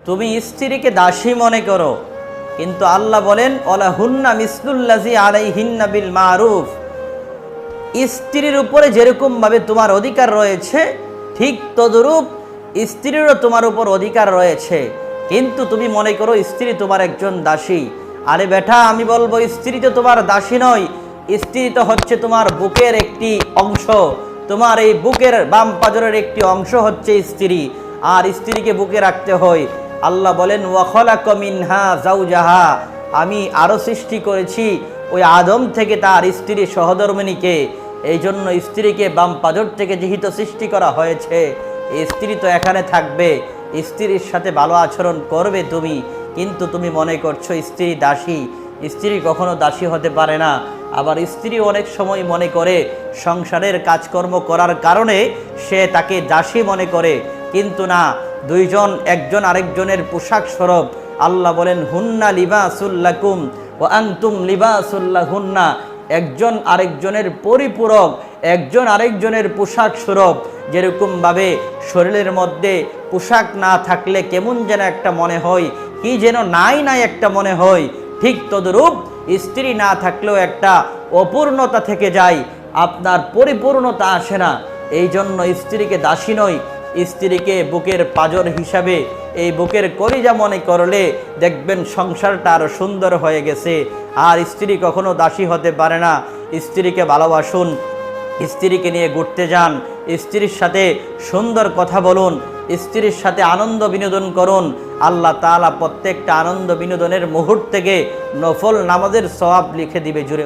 তুমি স্ত্রীকে দাসী মনে করো, কিন্তু আল্লাহ বলেন ওয়ালাহুন্না মিসলুল্লাযী আলাইহিন্না বিল মারুফ, স্ত্রীর উপরে যেরকম ভাবে তোমার অধিকার রয়েছে ঠিক তদ্রূপ স্ত্রীরও তোমার উপর অধিকার রয়েছে। কিন্তু তুমি মনে করো স্ত্রী তোমার একজন দাসী। আরে বেটা, আমি বলবো স্ত্রী তো তোমার দাসী নয়, স্ত্রী তো হচ্ছে তোমার বুকের একটি অংশ। তোমার এই বুকের বাম পাজরের একটি অংশ হচ্ছে স্ত্রী, আর স্ত্রীকে বুকে রাখতে হয়। আল্লাহ বলেন ওয়া খালাকা মিনহা যাওজাহা, আমি আরো সৃষ্টি করেছি ওই আদম থেকে তার স্ত্রী সহধর্মিণীকে। এই জন্য স্ত্রীকে বাম পাজর থেকে যেহেতু সৃষ্টি করা হয়েছে, স্ত্রী তো এখানে থাকবে, স্ত্রীর সাথে ভালো আচরণ করবে তুমি। কিন্তু তুমি মনে করছো স্ত্রী দাসী। স্ত্রী কখনো দাসী হতে পারে না। আবার স্ত্রী অনেক সময় মনে করে সংসারের কাজকর্ম করার কারণে সে তাকে দাসী মনে করে, কিন্তু না, দুইজন একজন আরেকজনের পোশাক স্বরূপ। আল্লাহ বলেন হুন্না লিবাসুল লাকুম ওয়া আনতুম লিবাসুল লাহুন্না, একজন আরেকজনের পরিপূরক, একজন আরেকজনের পোশাক স্বরূপ। যেরকমভাবে শরীরের মধ্যে পোশাক না থাকলে কেমন যেন একটা মনে হয়, কি যেন নাই নাই একটা মনে হয়, ঠিক তদ্রূপ স্ত্রী না থাকলেও একটা অপূর্ণতা থেকে যায়, আপনার পরিপূর্ণতা আসে না। এই জন্য স্ত্রীকে দাসী নয়, স্ত্রীকে বুকের পাজর হিসাবে, এই বুকের কলিজা মনে করলে দেখবেন সংসারটা আরো সুন্দর হয়ে গেছে। আর স্ত্রী কখনো দাসী হতে পারে না। স্ত্রীকে ভালোবাসুন, স্ত্রীকে নিয়ে ঘুরতে যান, স্ত্রীর সাথে সুন্দর কথা বলুন, স্ত্রীর সাথে আনন্দ বিনোদন করুন। আল্লাহ তাআলা প্রত্যেকটা আনন্দ বিনোদনের মুহূর্ত থেকে নফল নামাজের সওয়াব লিখে দিবে জুড়ে।